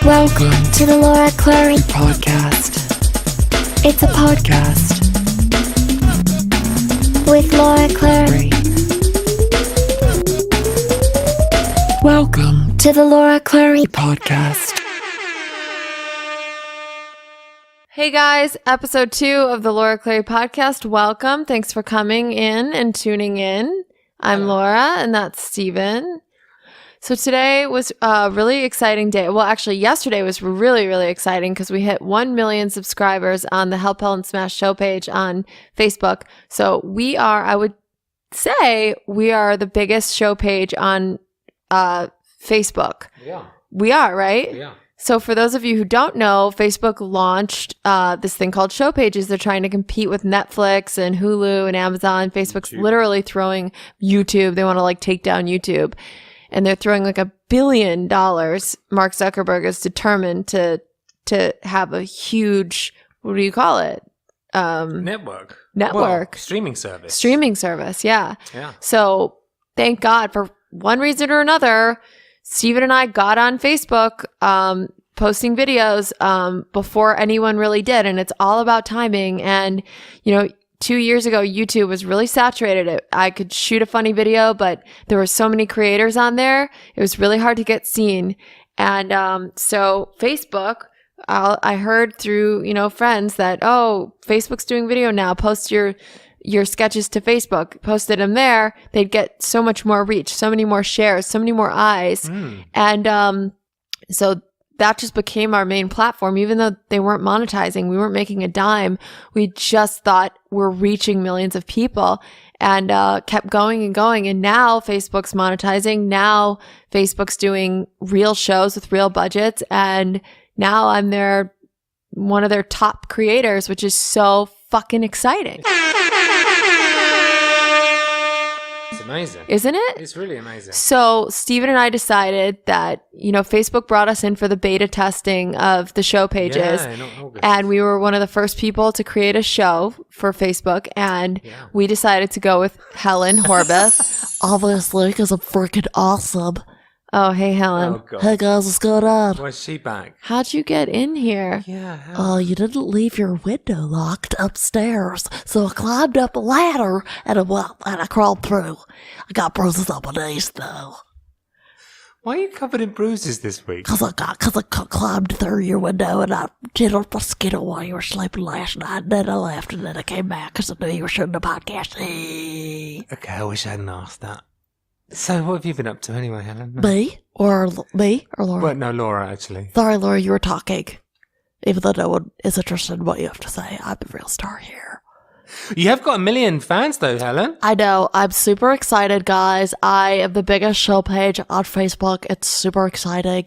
Welcome to the Laura Clery podcast. It's a podcast with Laura Clery. Welcome to the Laura Clery podcast. Hey guys, episode 2 of the Laura Clery podcast. Welcome. Thanks for coming in and tuning in. I'm Laura and that's Steven. So today was a really exciting day. Well, actually, yesterday was really, really exciting because we hit 1 million subscribers on the Help Helen Smash show page on Facebook. So we are, I would say, we are the biggest show page on Facebook. Yeah. We are, right? Yeah. So for those of you who don't know, Facebook launched this thing called show pages. They're trying to compete with Netflix and Hulu and Amazon. Facebook's literally throwing YouTube. They want to take down YouTube. And they're throwing $1 billion. Mark Zuckerberg is determined to have a huge, what do you call it? Network. Well, streaming service. Streaming service, yeah. Yeah. So thank God, for one reason or another, Steven and I got on Facebook posting videos before anyone really did. And it's all about timing. And, 2 years ago, YouTube was really saturated. I could shoot a funny video, but there were so many creators on there. It was really hard to get seen. And so Facebook, I heard through, friends that, Facebook's doing video now. Post your sketches to Facebook. Posted them there. They'd get so much more reach, so many more shares, so many more eyes. And so that just became our main platform. Even though they weren't monetizing, we weren't making a dime. We just thought we're reaching millions of people and kept going and going. And now Facebook's monetizing. Now Facebook's doing real shows with real budgets. And now I'm one of their top creators, which is so fucking exciting. It's amazing. Isn't it? It's really amazing. So Steven and I decided that, Facebook brought us in for the beta testing of the show pages. Yeah, in August. And we were one of the first people to create a show for Facebook. And we decided to go with Helen Horbeth. Obviously, because I'm freaking awesome. Oh, hey, Helen. Oh, God. Hey guys, what's going on? Why is she back? How'd you get in here? Yeah. You didn't leave your window locked upstairs, so I climbed up a ladder and I crawled through. I got bruises on my knees though. Why are you covered in bruises this week? Cause I climbed through your window and I tickled my skin while you were sleeping last night. And then I left and then I came back because I knew you were shooting a podcast. Okay, I wish I hadn't asked that. So what have you been up to anyway, Helen? Me or Laura? Well, no, Laura, actually. Sorry, Laura, you were talking. Even though no one is interested in what you have to say, I'm the real star here. You have got 1 million fans, though, Helen. I know. I'm super excited, guys. I am the biggest show page on Facebook. It's super exciting.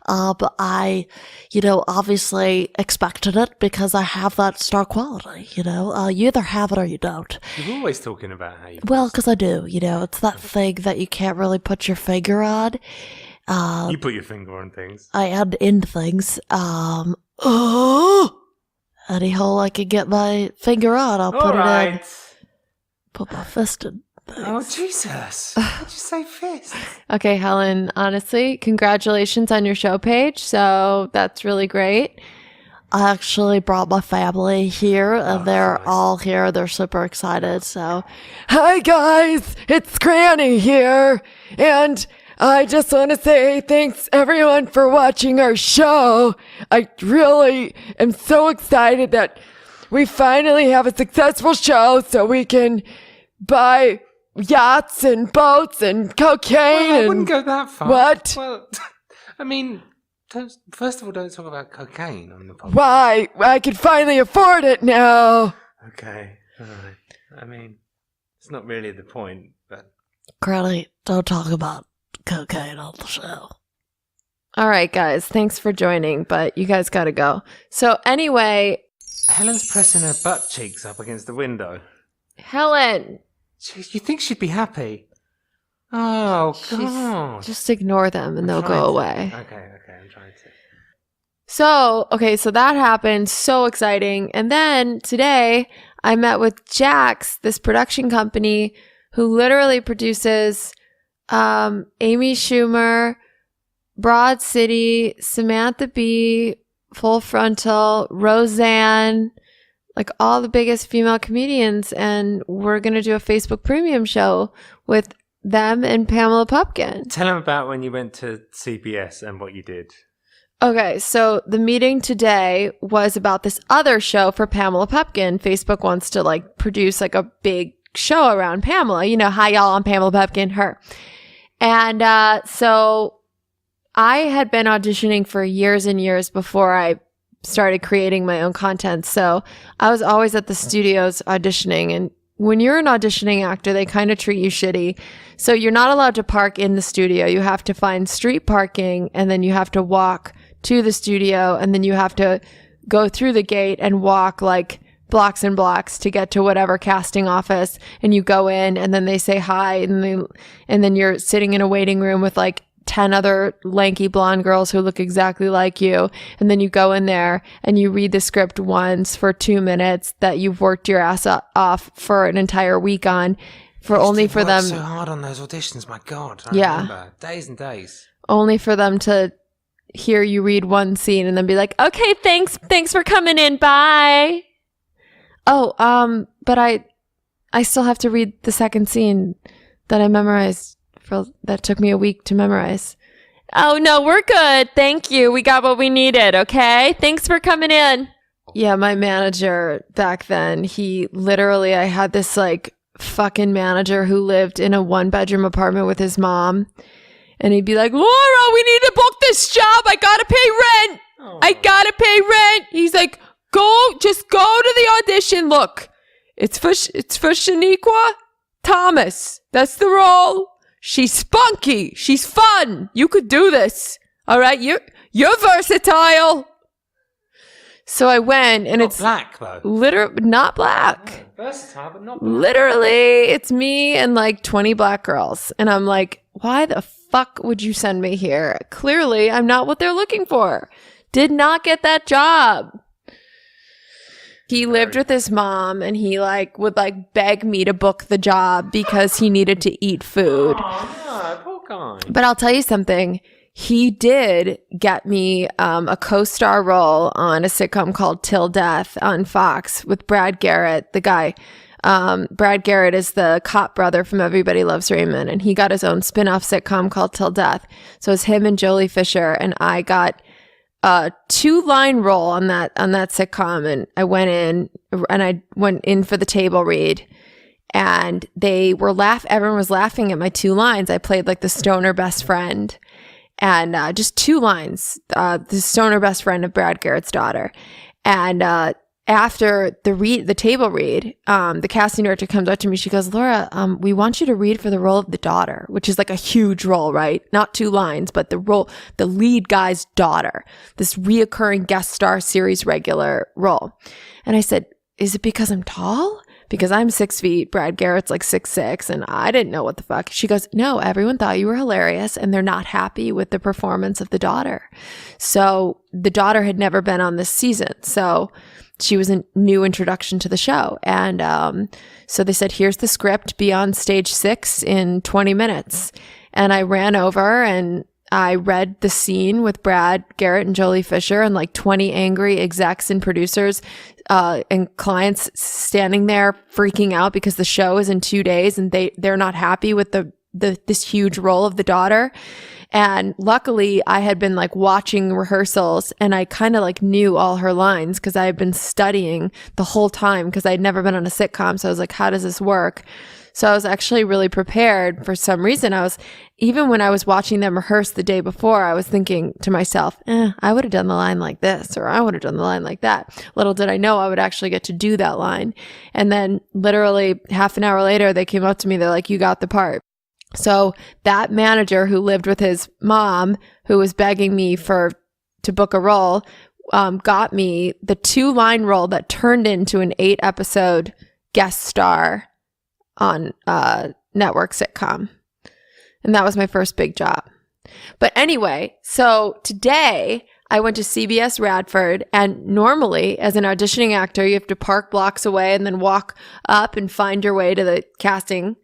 But I, obviously expected it because I have that star quality, You either have it or you don't. You're always talking about how you... Well, because I do, It's that thing that you can't really put your finger on. You put your finger on things. I add in things. Any hole I can get my finger on, I'll put it in. Put my fist in things. Oh, Jesus. Why'd you say fist? Okay, Helen, honestly, congratulations on your show page. So that's really great. I actually brought my family here, and they're nice. all here. They're super excited, so... Hi, guys. It's Granny here. And I just want to say thanks, everyone, for watching our show. I really am so excited that we finally have a successful show so we can buy yachts and boats and cocaine. Well, I wouldn't go that far. What? Well, I mean, first of all, don't talk about cocaine on the podcast. Why? I can finally afford it now. Okay, all right. I mean, it's not really the point, but... Granny, don't talk about cocaine on the show. All right, guys. Thanks for joining, but you guys got to go. So anyway... Helen's pressing her butt cheeks up against the window. Helen! Jeez, you think she'd be happy? Oh, God. Just ignore them and they'll go away. Okay, I'm trying to. So that happened. So exciting. And then today I met with Jax, this production company who literally produces Amy Schumer, Broad City, Samantha Bee, Full Frontal, Roseanne, like all the biggest female comedians. And we're going to do a Facebook Premium show with them and Pamela Pupkin. Tell them about when you went to CBS and what you did. Okay, so the meeting today was about this other show for Pamela Pupkin. Facebook wants to like produce like a big show around Pamela. You know, hi y'all, I'm Pamela Pupkin, her. And so I had been auditioning for years and years before I started creating my own content. So I was always at the studios auditioning. And when you're an auditioning actor, they kind of treat you shitty. So you're not allowed to park in the studio. You have to find street parking, and then you have to walk to the studio, and then you have to go through the gate and walk like blocks and blocks to get to whatever casting office. And you go in, and then they say hi, and then you're sitting in a waiting room with like 10 other lanky blonde girls who look exactly like you. And then you go in there and you read the script once for 2 minutes that you've worked your ass off for an entire week on, for only for them. So hard on those auditions, my God. I remember. Days and days. Only for them to hear you read one scene and then be like, okay, thanks for coming in, bye. Oh, but I still have to read the second scene that I memorized that took me a week to memorize. Oh no, we're good. Thank you. We got what we needed. Okay. Thanks for coming in. Yeah. My manager back then, I had this like fucking manager who lived in a 1-bedroom apartment with his mom. And he'd be like, Laura, we need to book this job. I gotta pay rent. I gotta pay rent. He's like, just go to the audition. Look, it's for Shaniqua Thomas. That's the role. She's spunky. She's fun. You could do this. All right. You're versatile. So I went, and it's black though. Not black. Versatile, but not black. Literally, it's me and like 20 black girls. And I'm like, why the fuck would you send me here? Clearly, I'm not what they're looking for. Did not get that job. He lived with his mom, and he like would like beg me to book the job because he needed to eat food. Oh, no, poor guy. But I'll tell you something. He did get me a co-star role on a sitcom called Till Death on Fox with Brad Garrett, the guy. Brad Garrett is the cop brother from Everybody Loves Raymond, and he got his own spin-off sitcom called Till Death. So it's him and Jolie Fisher, and I got a 2-line role on that sitcom, and I went in for the table read, and everyone was laughing at my 2 lines. I played like the stoner best friend. And just 2 lines, the stoner best friend of Brad Garrett's daughter. And after the table read, the casting director comes up to me. She goes, Laura, we want you to read for the role of the daughter, which is like a huge role, right? Not 2 lines, but the lead guy's daughter, this reoccurring guest star series regular role. And I said, is it because I'm tall? Because I'm 6 feet, Brad Garrett's like 6'6", and I didn't know what the fuck. She goes, no, everyone thought you were hilarious, and they're not happy with the performance of the daughter. So the daughter had never been on this season, so she was a new introduction to the show. And so they said, here's the script, be on stage 6 in 20 minutes. And I ran over and I read the scene with Brad Garrett and Jolie Fisher and like 20 angry execs and producers and clients standing there freaking out because the show is in 2 days and they're not happy with this huge role of the daughter. And luckily I had been like watching rehearsals and I kind of like knew all her lines because I had been studying the whole time because I'd never been on a sitcom. So I was like, how does this work? So I was actually really prepared. For some reason, even when I was watching them rehearse the day before, I was thinking to myself, I would have done the line like this, or I would have done the line like that. Little did I know I would actually get to do that line. And then literally half an hour later, they came up to me. They're like, you got the part. So that manager who lived with his mom, who was begging me to book a role, got me the 2-line role that turned into an 8-episode guest star on a network sitcom. And that was my first big job. But anyway, so today I went to CBS Radford, and normally as an auditioning actor, you have to park blocks away and then walk up and find your way to the casting.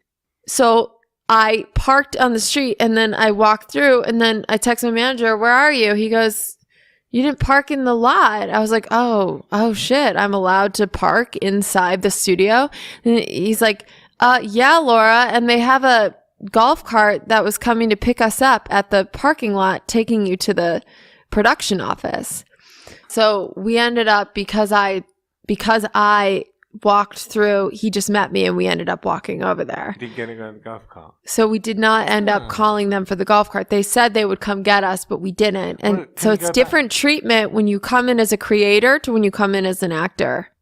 So I parked on the street and then I walked through and then I text my manager, where are you? He goes, you didn't park in the lot. I was like, oh shit. I'm allowed to park inside the studio. And he's like, yeah, Laura. And they have a golf cart that was coming to pick us up at the parking lot, taking you to the production office. So we ended up, because I walked through, he just met me and we ended up walking over there. Didn't get to go in the golf cart. So we did not end up calling them for the golf cart. They said they would come get us, but we didn't. And so it's different treatment when you come in as a creator to when you come in as an actor.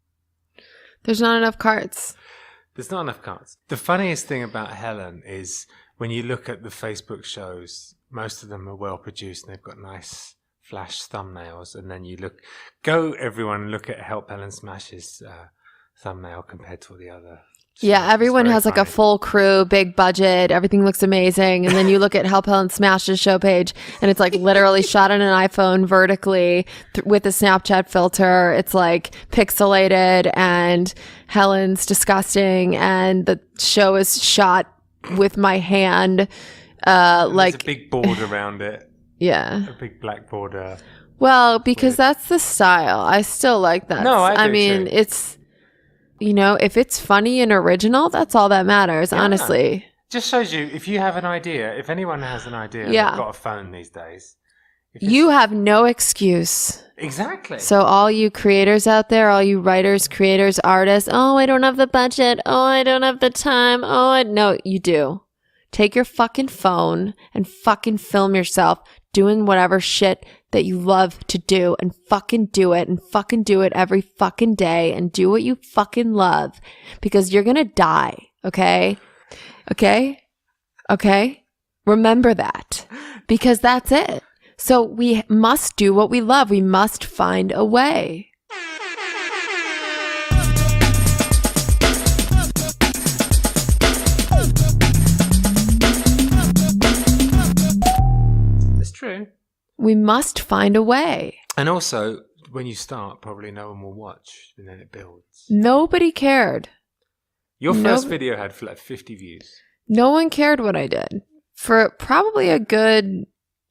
There's not enough carts. There's not enough carts. The funniest thing about Helen is when you look at the Facebook shows, most of them are well produced and they've got nice flash thumbnails. And then you everyone look at Help Helen Smash's thumbnail compared to all the other. Yeah, everyone has like a full crew, big budget, everything looks amazing. And then you look at Help Helen Smash's show page and it's like literally shot on an iPhone vertically with a Snapchat filter. It's like pixelated and Helen's disgusting and the show is shot with my hand. There's a big board around it. Yeah. A big black border. Well, because that's the style. I still like that. No, I do mean, too. it's, if it's funny and original, that's all that matters, honestly. Just shows you, if you have an idea, if anyone has an idea, they've got a phone these days. You have no excuse. Exactly. So all you creators out there, all you writers, creators, artists, oh, I don't have the budget. Oh, I don't have the time. No, you do. Take your fucking phone and fucking film yourself doing whatever shit that you love to do and fucking do it and fucking do it every fucking day and do what you fucking love because you're gonna die, okay? Okay? Okay? Remember that because that's it. So we must do what we love. We must find a way. It's true. We must find a way. And also, when you start, probably no one will watch, and then it builds. Nobody cared. Your first video had like 50 views. No one cared what I did. For probably a good,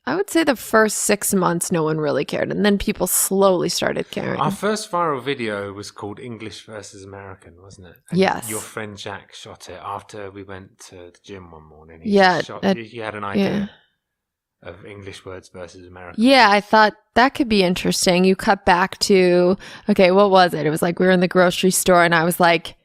I would say the first 6 months, no one really cared. And then people slowly started caring. Our first viral video was called English versus American, wasn't it? And yes. Your friend Jack shot it after we went to the gym one morning. You had an idea of English words versus American. Yeah, I thought that could be interesting. You cut back to, okay, what was it? It was like we were in the grocery store and I was like,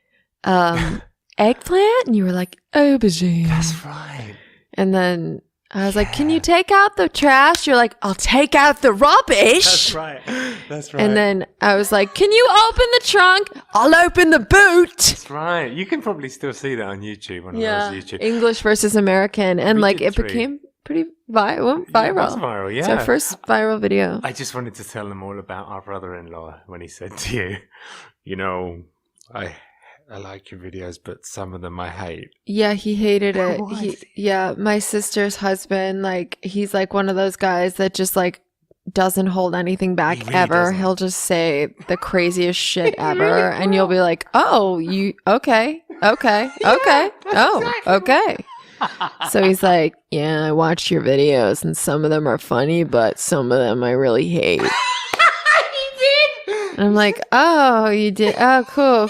eggplant? And you were like, aubergine. That's right. And then I was like, can you take out the trash? You're like, I'll take out the rubbish. That's right. That's right. And then I was like, can you open the trunk? I'll open the boot. That's right. You can probably still see that on YouTube. On YouTube. English versus American. And it became pretty viral. Yeah, it was viral, yeah. It's our first viral video. I just wanted to tell them all about our brother-in-law when he said to you, I like your videos, but some of them I hate. Yeah, he hated it. My sister's husband, he's like one of those guys that just doesn't hold anything back really ever. Doesn't. He'll just say the craziest shit ever. And you'll be like, oh, you, okay. Oh, exactly. okay. So he's like, yeah, I watched your videos and some of them are funny, but some of them I really hate. And I'm like, oh, you did? Oh, cool,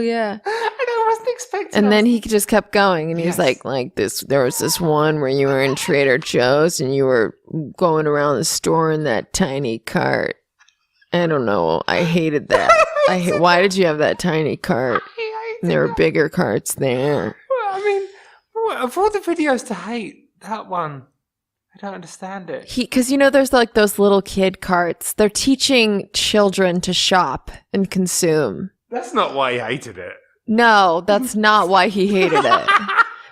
yeah. And I wasn't expecting. And then he just kept going, and he was like this. There was this one where you were in Trader Joe's and you were going around the store in that tiny cart. I don't know. I hated that. Why did you have that tiny cart? There were bigger carts there. Well, I mean, of all the videos to hate, that one. I don't understand it. Because there's those little kid carts. They're teaching children to shop and consume. That's not why he hated it. No, that's not why he hated it.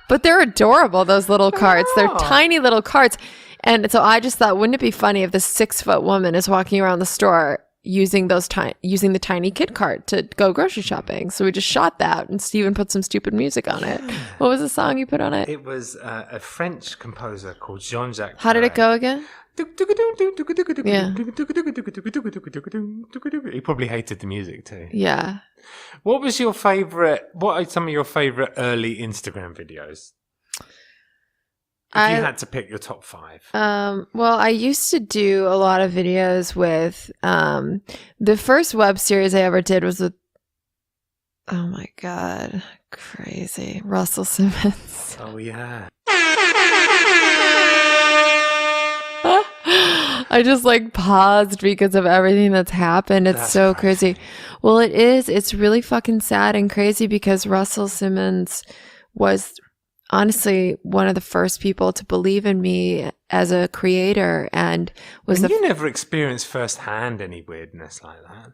But they're adorable, those little carts. They're tiny little carts. And so I just thought, wouldn't it be funny if this 6-foot woman is walking around the store using the tiny kid cart to go grocery shopping? So we just shot that, and Steven put some stupid music on it. What was the song you put on it? It was a French composer called Jean-Jacques. How did it go again? Yeah. He probably hated the music too. Yeah. What are some of your favorite early Instagram videos? If you had to pick your top 5. Well, I used to do a lot of videos with, the first web series I ever did was with, oh my God, crazy, Russell Simmons. Oh, yeah. I just like paused because of everything that's happened. It's That's so crazy. crazy. Well, it is. It's really fucking sad and crazy because Russell Simmons was honestly one of the first people to believe in me as a creator and was And you never experienced firsthand any weirdness like that.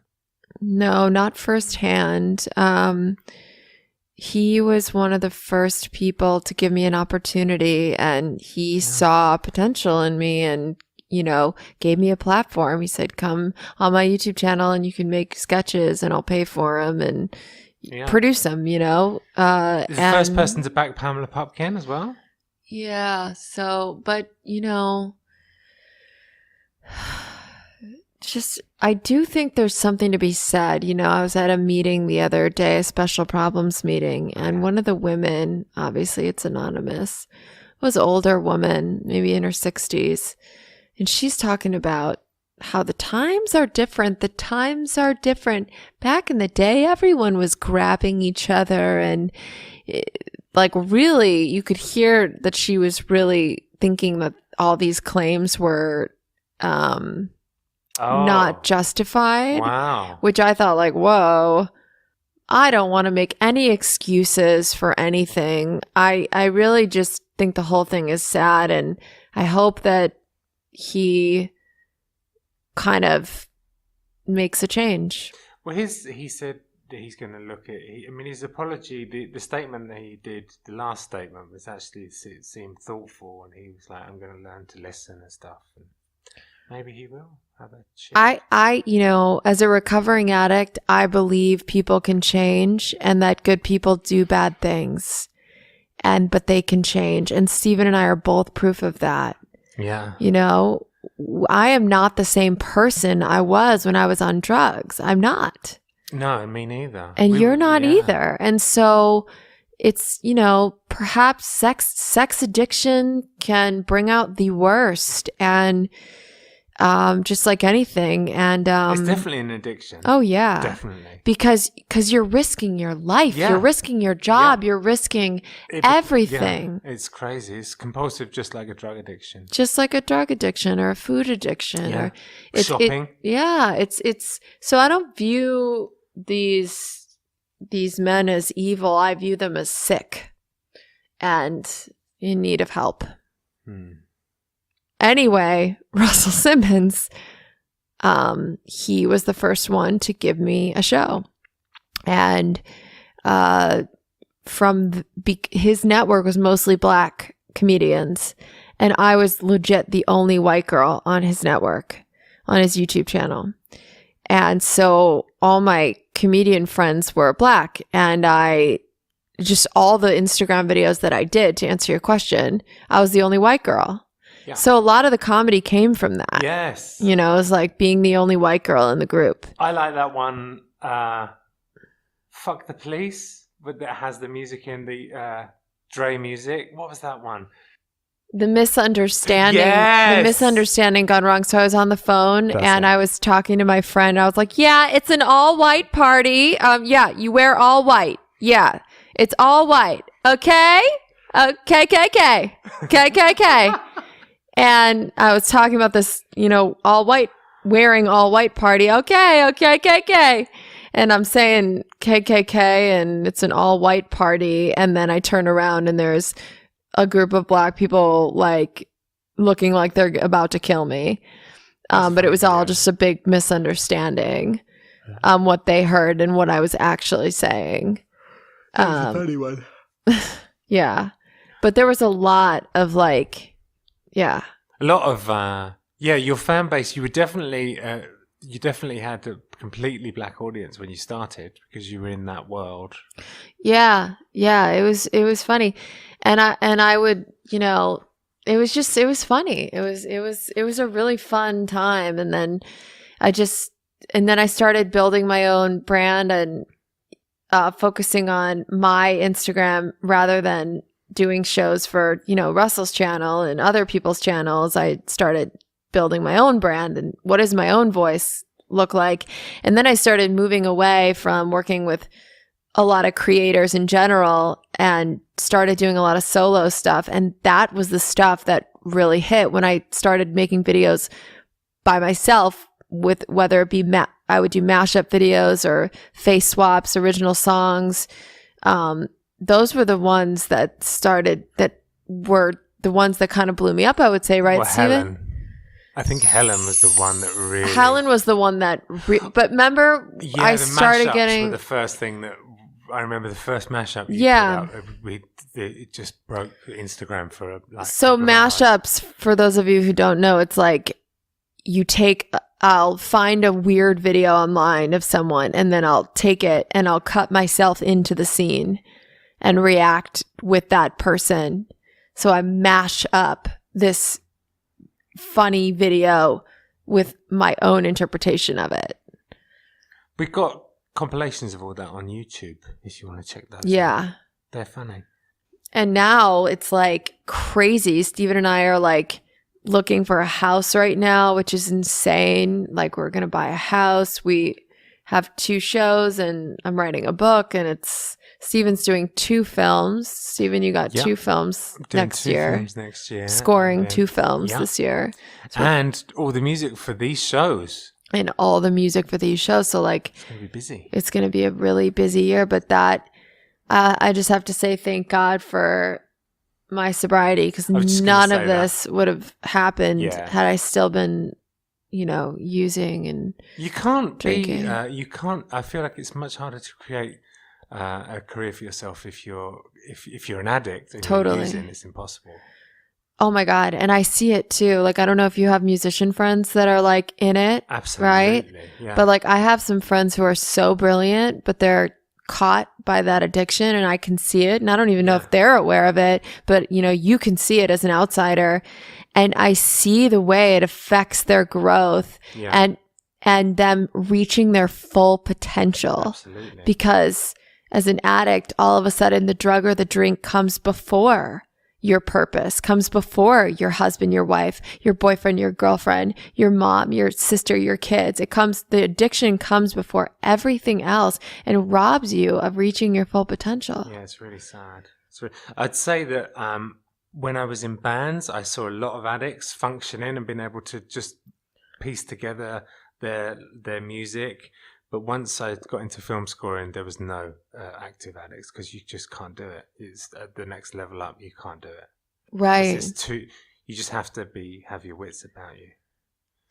No, not firsthand. He was one of the first people to give me an opportunity, and he saw potential in me and, you know, gave me a platform. He said, come on my YouTube channel and you can make sketches and I'll pay for them and produce them, you know. He's the first person to back Pamela Popkin as well. Yeah. So, but, you know, just, I do think there's something to be said. You know, I was at a meeting the other day, a special problems meeting, and one of the women, obviously it's anonymous, was an older woman, maybe in her 60s. And she's talking about how the times are different. The times are different. Back in the day, everyone was grabbing each other and like really you could hear that she was really thinking that all these claims were, not justified. Wow. Which I thought like, whoa, I don't want to make any excuses for anything. I really just think the whole thing is sad, and I hope that he kind of makes a change. Well, he said that he's going to look at. I mean, his apology, the statement that he did, the last statement was actually it seemed thoughtful, and he was like, "I'm going to learn to listen and stuff." And maybe he will have a shift. I, you know, as a recovering addict, I believe people can change and that good people do bad things, but they can change. And Steven and I are both proof of that. Yeah. You know, I am not the same person I was when I was on drugs. I'm not. No, me neither. And you're not either. And so it's, you know, perhaps sex addiction can bring out the worst, and just like anything. And it's definitely an addiction. Oh yeah, definitely. Because you're risking your life, you're risking your job, you're risking everything. Yeah, it's crazy. It's compulsive, just like a drug addiction. Just like a drug addiction or a food addiction, or shopping. It's so I don't view these men as evil. I view them as sick and in need of help. Anyway, Russell Simmons, he was the first one to give me a show. And his network was mostly black comedians. And I was legit the only white girl on his network, on his YouTube channel. And so all my comedian friends were black. And all the Instagram videos that I did, to answer your question, I was the only white girl. Yeah. So a lot of the comedy came from that. Yes. You know, it was like being the only white girl in the group. I like that one, Fuck the Police, but that has the music in the Dre music. What was that one? The misunderstanding. Yes! The misunderstanding gone wrong. So I was on the phone I was talking to my friend. I was like, yeah, it's an all white party. Yeah, you wear all white. Yeah, it's all white. Okay? KKK. KKK. And I was talking about this, you know, wearing all white party. Okay, KKK. And I'm saying KKK and it's an all white party. And then I turn around and there's a group of black people like looking like they're about to kill me. But it was all just a big misunderstanding, what they heard and what I was actually saying. That's a funny one. Yeah. But there was a lot of like, yeah. A lot of, your fan base, you definitely had a completely black audience when you started because you were in that world. Yeah. Yeah. It was funny. And I would, you know, it was funny. It was a really fun time. And then I started building my own brand and, focusing on my Instagram rather than doing shows for, Russell's channel and other people's channels, I started building my own brand and what does my own voice look like? And then I started moving away from working with a lot of creators in general and started doing a lot of solo stuff. And that was the stuff that really hit when I started making videos by myself, with whether it be I would do mashup videos or face swaps, original songs. Those were the ones that were the ones that kind of blew me up, I would say, right, Well, Steven? Helen. I think Helen was the one that really. Helen was the one that, but remember, Yeah, I the started mashups getting were the first thing that I remember. The first mashup, you Yeah. put out, it just broke Instagram for like. So mashups, for those of you who don't know, it's like I'll find a weird video online of someone and then I'll take it and I'll cut myself into the scene and react with that person. So I mash up this funny video with my own interpretation of it. We've got compilations of all that on YouTube if you want to check those Yeah. out. They're funny. And now it's like crazy. Steven and I are like looking for a house right now, which is insane. Like we're going to buy a house. We have 2 shows and I'm writing a book and Steven's doing 2 films. Steven, you got 2 films next year. Films next year. Scoring 2 films this year. And all the music for these shows. And all the music for these shows. So like It's going to be busy. it's going to be a really busy year, but I just have to say thank God for my sobriety, because none of this would have happened had I still been, using and You can't drinking. I feel like it's much harder to create a career for yourself if you're an addict and Totally. you're using. It's impossible. Oh my God. And I see it too. Like, I don't know if you have musician friends that are like in it. Absolutely. Right? Yeah. But like, I have some friends who are so brilliant, but they're caught by that addiction and I can see it. And I don't even know if they're aware of it, but you can see it as an outsider. And I see the way it affects their growth and them reaching their full potential. Absolutely. Because as an addict, all of a sudden the drug or the drink comes before your purpose, comes before your husband, your wife, your boyfriend, your girlfriend, your mom, your sister, your kids. The addiction comes before everything else and robs you of reaching your full potential. Yeah, it's really sad. I'd say that when I was in bands, I saw a lot of addicts functioning and being able to just piece together their music. But once I got into film scoring, there was no active addicts because you just can't do it. It's at the next level up. You can't do it. Right. You just have to have your wits about you.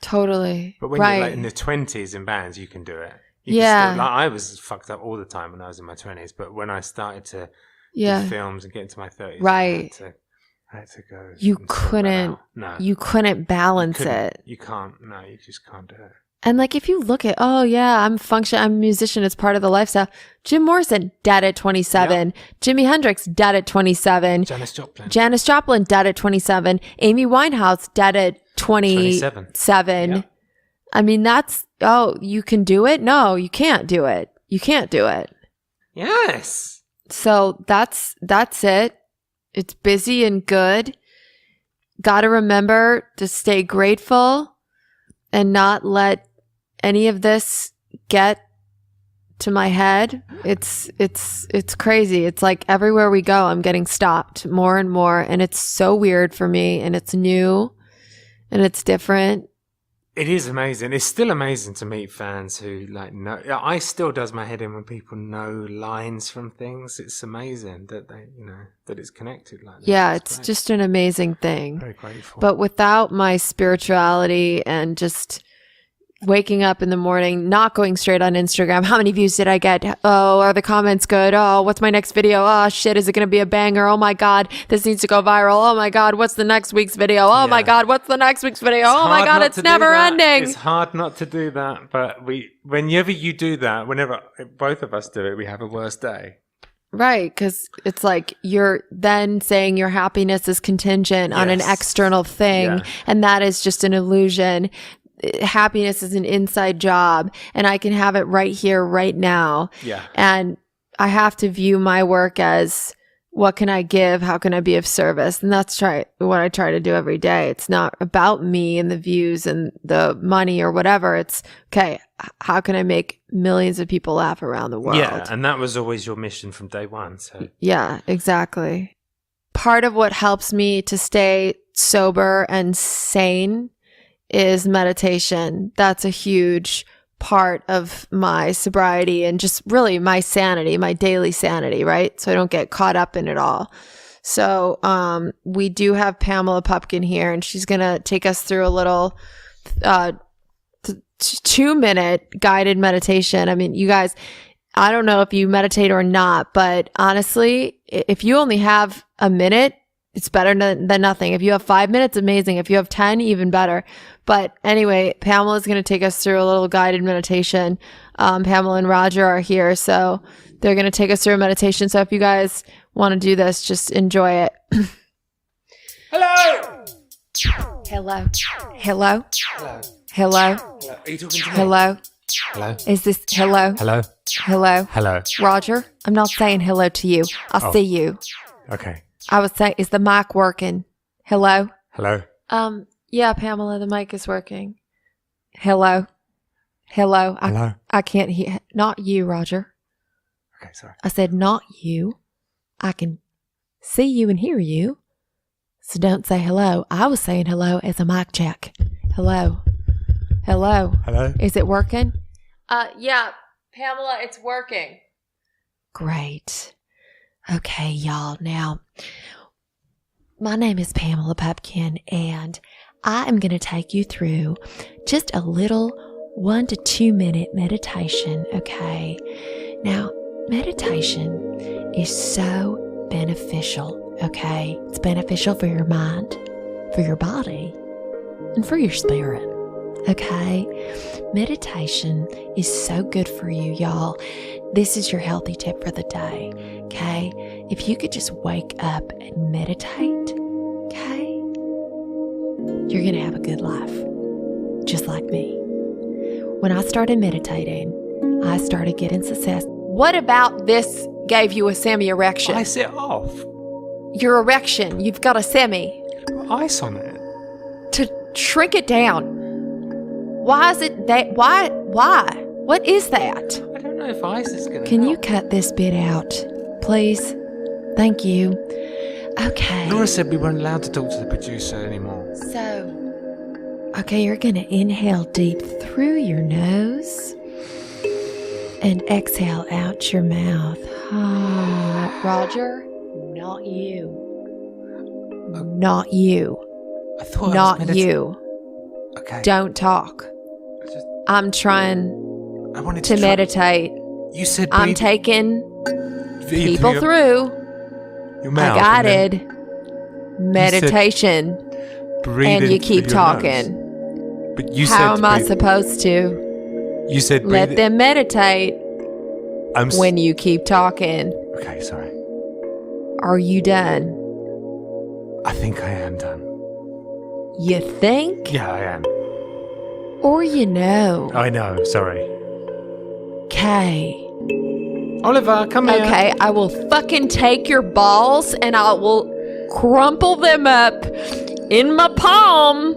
Totally. But when you're like in the 20s in bands, you can do it. I was fucked up all the time when I was in my 20s. But when I started to do films and get into my 30s, right. I had to go. You couldn't balance it. You can't. No, you just can't do it. And like, if you look at, I'm a musician, it's part of the lifestyle. Jim Morrison, dead at 27. Yep. Jimi Hendrix, dead at 27. Janis Joplin, dead at 27. Amy Winehouse, dead at 27. Yep. I mean, you can do it? No, you can't do it. You can't do it. Yes. So that's it. It's busy and good. Got to remember to stay grateful and not let any of this get to my head. It's crazy. It's like everywhere we go, I'm getting stopped more and more. And it's so weird for me. And it's new and it's different. It is amazing. It's still amazing to meet fans who know. I still does my head in when people know lines from things. It's amazing that they, that it's connected like that. Yeah, it's just an amazing thing. Very grateful. But without my spirituality and just waking up in the morning, not going straight on Instagram. How many views did I get? Oh, are the comments good? Oh, what's my next video? Oh shit, is it going to be a banger? Oh my God, this needs to go viral. Oh my God, what's the next week's video? Oh my God, what's the next week's video? Oh my God, it's never ending. It's hard not to do that, but whenever you do that, whenever both of us do it, we have a worse day. Right, because it's like you're then saying your happiness is contingent on an external thing, and that is just an illusion. Happiness is an inside job and I can have it right here, right now. Yeah. And I have to view my work as what can I give? How can I be of service? And that's what I try to do every day. It's not about me and the views and the money or whatever. It's, okay, how can I make millions of people laugh around the world? Yeah, and that was always your mission from day one. So yeah, exactly. Part of what helps me to stay sober and sane is meditation. That's a huge part of my sobriety and just really my sanity, my daily sanity, right? So I don't get caught up in it all. So we do have Pamela Pupkin here, and she's going to take us through a little 2-minute guided meditation. I mean, you guys, I don't know if you meditate or not, but honestly, if you only have a minute, it's better than nothing. If you have 5 minutes, amazing. If you have 10, even better. But anyway, Pamela is going to take us through a little guided meditation. Pamela and Roger are here, so they're going to take us through a meditation. So if you guys want to do this, just enjoy it. hello. Hello. Hello. Hello. Hello. Are you talking to me? Hello. Hello. Is this hello? Hello. Hello. Hello. Roger, I'm not saying hello to you. I'll see you. Okay. I was saying, is the mic working? Hello? Hello. Yeah, Pamela, the mic is working. Hello? Hello? Hello. I can't hear. Not you, Roger. Okay, sorry. I said not you. I can see you and hear you. So don't say hello. I was saying hello as a mic check. Hello? Hello? Hello. Is it working? Yeah, Pamela, it's working. Great. Okay, y'all. Now, my name is Pamela Pupkin, and I am going to take you through just a little 1 to 2 minute meditation, okay? Now, meditation is so beneficial, okay? It's beneficial for your mind, for your body, and for your spirit, okay? Meditation is so good for you, y'all. This is your healthy tip for the day, okay? If you could just wake up and meditate, okay? You're going to have a good life, just like me. When I started meditating, I started getting success. What about this gave you a semi-erection? Ice it off. Your erection, you've got a semi. Put ice on it. To shrink it down. Why is it that? Why? What is that? I don't know if ice is going to Can you cut this bit out, please? Thank you. Okay. Laura said we weren't allowed to talk to the producer anymore. So, okay, you're going to inhale deep through your nose and exhale out your mouth. Roger, not you. Not you. I thought Not I was you. Okay. Don't talk. I'm trying I wanted to try- meditate. You said I'm breathe- taking breathe people your- through your a mouth, guided meditation, breathe and in you keep through your talking. nose. But you How said am I breathe- supposed to You said breathe let it- them meditate I'm s- when you keep talking? Okay, sorry. Are you done? I think I am done. You think? Yeah, I am. Or you know? I know, sorry. Okay. Oliver, come here. Okay, I will fucking take your balls and I will crumple them up in my palm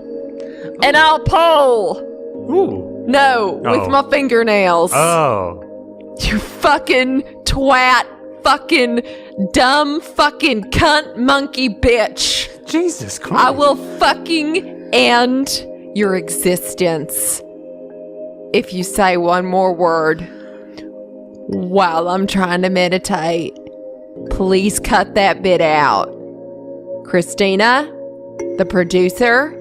and I'll pull. Ooh. No, with Oh. my fingernails. Oh. You fucking twat, fucking dumb, fucking cunt monkey bitch. Jesus Christ. I will fucking end your existence if you say one more word while I'm trying to meditate. Please cut that bit out. Christina, the producer,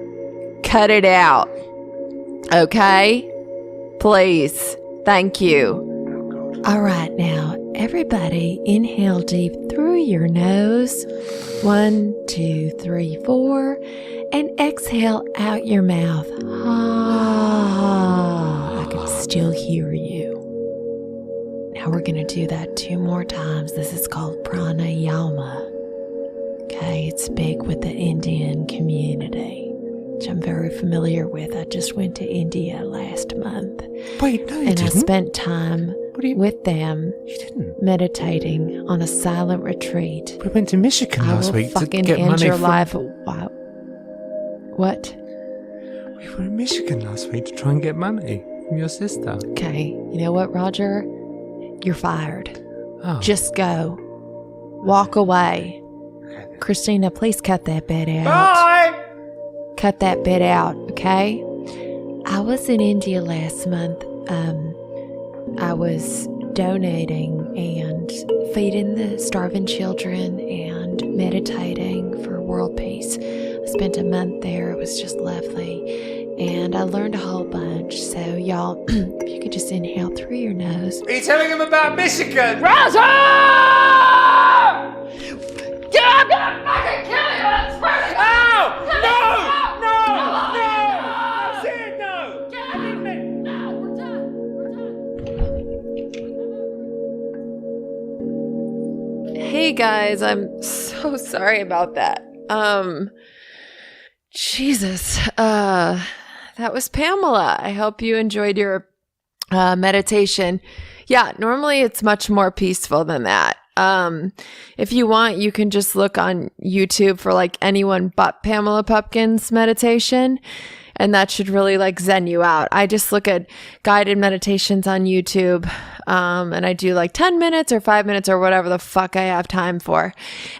cut it out. Okay? Please. Thank you. All right, now, everybody inhale deep through your nose. 1, 2, 3, 4. And exhale out your mouth. I can still hear you. Now we're going to do that 2 more times. This is called pranayama. Okay, it's big with the Indian community, which I'm very familiar with. I just went to India last month. Wait, no, you And I didn't. spent time What do you... with them You didn't. meditating on a silent retreat. We went to Michigan I last will week to fucking get end money your from... life. Wow. What? We were in Michigan last week to try and get money from your sister. Okay. You know what, Roger? You're fired. Oh. Just go. Walk away. Christina, please cut that bit out. Bye! Cut that bit out, okay? I was in India last month. I was donating and feeding the starving children and meditating for world peace. I spent a month there. It was just lovely. And I learned a whole bunch. So, y'all, if you could just inhale through your nose. Are you telling him about Michigan? Roger! Yeah, I'm gonna fucking kill you! That's perfect! Ow! No! No! No! That's it! No! I didn't mean... No, we're done. We're done. Hey guys, I'm so sorry about that. Jesus. That was Pamela. I hope you enjoyed your meditation. Yeah, normally it's much more peaceful than that. If you want, you can just look on YouTube for like anyone but Pamela Pupkin's meditation, and that should really like zen you out. I just look at guided meditations on YouTube, and I do like 10 minutes or 5 minutes or whatever the fuck I have time for.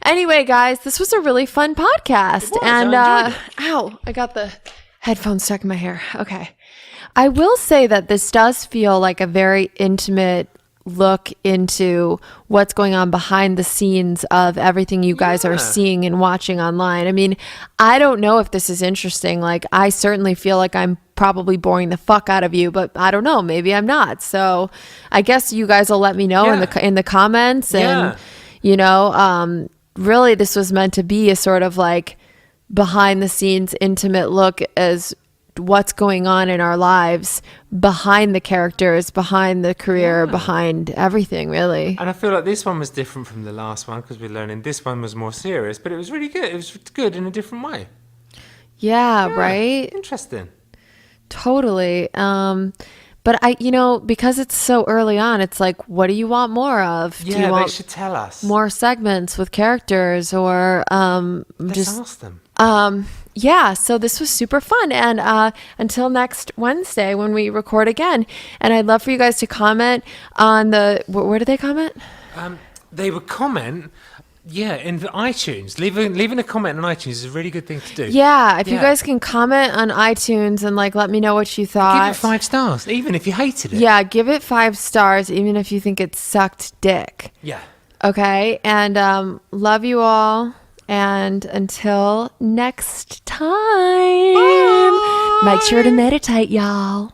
Anyway, guys, this was a really fun podcast. And ow, I got the headphones stuck in my hair. Okay. I will say that this does feel like a very intimate look into what's going on behind the scenes of everything you guys are seeing and watching online. I mean, I don't know if this is interesting. Like, I certainly feel like I'm probably boring the fuck out of you, but I don't know. Maybe I'm not. So I guess you guys will let me know in the comments. And, you know, really this was meant to be a sort of like behind the scenes intimate look as what's going on in our lives behind the characters, behind the career, behind everything, really. And I feel like this one was different from the last one because we're learning this one was more serious, but it was really good. It was good in a different way. Yeah, right? Interesting. Totally. But because it's so early on, it's like, what do you want more of? Do you want they should tell us. more segments with characters or Let's ask them. Yeah, so this was super fun. And until next Wednesday when we record again. And I'd love for you guys to comment on where do they comment? They would comment, in iTunes. Leaving a comment on iTunes is a really good thing to do. Yeah, if you guys can comment on iTunes and like let me know what you thought. Give it 5 stars, even if you hated it. Yeah, give it 5 stars, even if you think it sucked dick. Yeah. Okay, and love you all. And until next time, make sure to meditate, y'all.